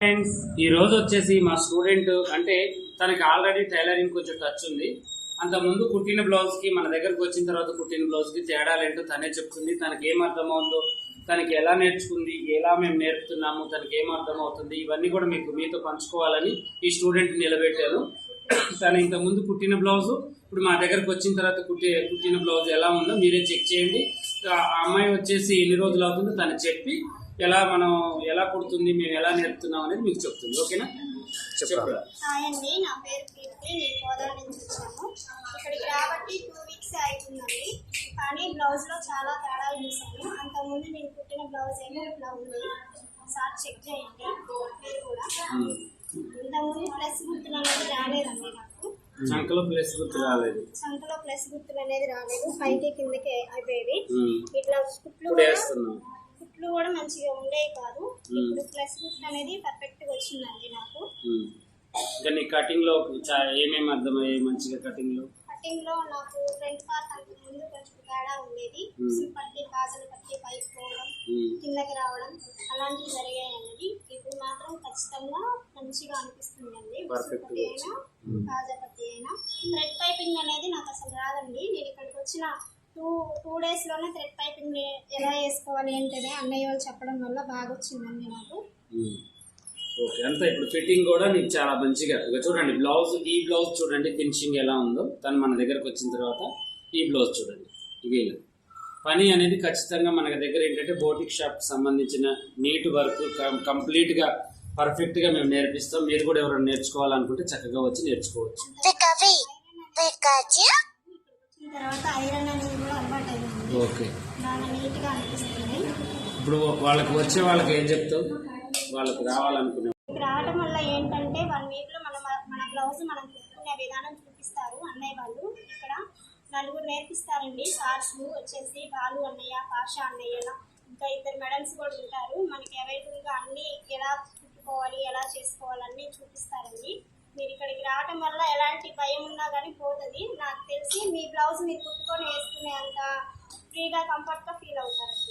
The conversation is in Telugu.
ఫ్రెండ్స్ ఈ రోజు వచ్చేసి మా స్టూడెంట్ అంటే తనకి ఆల్రెడీ టైలరింగ్ కొంచెం టచ్ ఉంది. అంత ముందు కుట్టిన బ్లౌజ్ కి మన దగ్గరకు వచ్చిన తర్వాత కుట్టిన బ్లౌజ్ కి తేడాలేంటో తనే చెప్తుంది. తనకి ఏం అర్థమవుతుందో, తనకి ఎలా నేర్చుకుంది, ఎలా మేము నేర్పుతున్నాము, తనకి ఏం అర్థమవుతుంది, ఇవన్నీ కూడా మీతో పంచుకోవాలని ఈ స్టూడెంట్ నిలబెట్టాను. తను ఇంత ముందు కుట్టిన బ్లౌజు ఇప్పుడు మా దగ్గరకు వచ్చిన తర్వాత కుట్టిన బ్లౌజ్ ఎలా ఉందో మీరే చెక్ చేయండి. ఆ అమ్మాయి వచ్చేసి ఎన్ని రోజులు అవుతుందో తను చెప్పి ఎలా కుడుతుంది, మేము ఎలా నేర్పుతున్నాం అనేది మీకు చెప్తుంది. ఓకేనా? చెప్పండి. హాయ్ అండి, నా పేరు కీర్తి. నేను కోదాడ నుంచి వచ్చాను. ఇక్కడికి రాబట్టి 2 వీక్స్ అవుతుందండి. కానీ బ్లౌజ్ లో చాలా తేడాలు చూసాను. అంతకుముందు నేను కుట్టిన బ్లౌజ్ ఏమో ఇట్లా ఉంది. ఒకసారి చెక్ చేయండి మీరు కూడా. ఇంతకుముందు ప్లస్ గుర్తులు అనేది రాలేదండి నాకు. చంకలో ప్లస్ గుర్తులు రాలేదు. చంకలో ప్లస్ గుర్తులు అనేది రాలేదు. పైకి కిందకి అయిపోయేది. ఇట్లా కుట్లు కూడా మంచిగా ఉండేవి కాదు. ఇప్పుడు ప్లస్ గుర్తు అనేది పర్ఫెక్ట్ గా వచ్చిందండి నాకు. కటింగ్ లో ఏమేమి అర్థమయ్యాయి మంచిగా? కటింగ్ లో నాకు ఫ్రంట్ పార్ట్ అంత ముందు కొంచెం తేడా ఉండేది. పట్టి గాజులు పట్టి పైకి పోవడం, కిందకి రావడం అలాంటివి జరిగాయండి. ఇప్పుడు మాత్రం ఖచ్చితంగా మంచిగా అనిపిస్తుందండి. పట్టి అయినా గాజా పట్టి అయినా. థ్రెడ్ పైపింగ్ అనేది నాకు అసలు రాదండి. నేను ఇక్కడికి వచ్చిన టూ డేస్ లోనే థ్రెడ్ పైపింగ్ ఎలా వేసుకోవాలి ఏంటనే అన్నయ్య వాళ్ళు చెప్పడం వల్ల బాగా వచ్చిందండి నాకు. ఓకే, అంతా ఇప్పుడు ఫిట్టింగ్ కూడా నీకు చాలా మంచిగా. ఇక చూడండి ఈ బ్లౌజ్ చూడండి ఫినిషింగ్ ఎలా ఉందో. తను మన దగ్గరకు వచ్చిన తర్వాత ఈ బ్లౌజ్ చూడండి. ఇది పని అనేది ఖచ్చితంగా మన దగ్గర ఏంటంటే బోటిక్ షాప్ సంబంధించిన నీట్ వర్క్ కంప్లీట్గా పర్ఫెక్ట్గా మేము నేర్పిస్తాం. మీరు కూడా ఎవరైనా నేర్చుకోవాలనుకుంటే చక్కగా వచ్చి నేర్చుకోవచ్చు. తర్వాత ఐరన్ అనేది కూడా అలవాటు అయింది. ఓకే, చాలా నీట్ గా అనిపిస్తుంది. ఇప్పుడు వాళ్ళకి ఏం చెప్తావు? వాళ్ళకి రావాలనుకునే రావడం వల్ల ఏంటంటే 1 వీక్ లో మన బ్లౌజ్ మనం కుట్టుకునే విధానం చూపిస్తారు అన్నయ్య వాళ్ళు. ఇక్కడ 4 నేర్పిస్తారండి. సార్స్ వచ్చేసి బాలు అన్నయ్య, పాషా అన్నయ్య, ఇంకా 2 మేడమ్స్ కూడా ఉంటారు. మనకి అవైలబుల్ గా అన్ని ఎలా కుట్టుకోవాలి, ఎలా చేసుకోవాలి అన్ని చూపిస్తారండి. మీరు ఇక్కడికి రావడం వల్ల ఎలాంటి భయం ఉన్నా కానీ పోతుంది. నాకు తెలిసి మీ బ్లౌజ్ మీరు కుట్టుకొని వేసుకునే అంత ఫ్రీగా కంఫర్ట్ గా ఫీల్ అవుతారండి.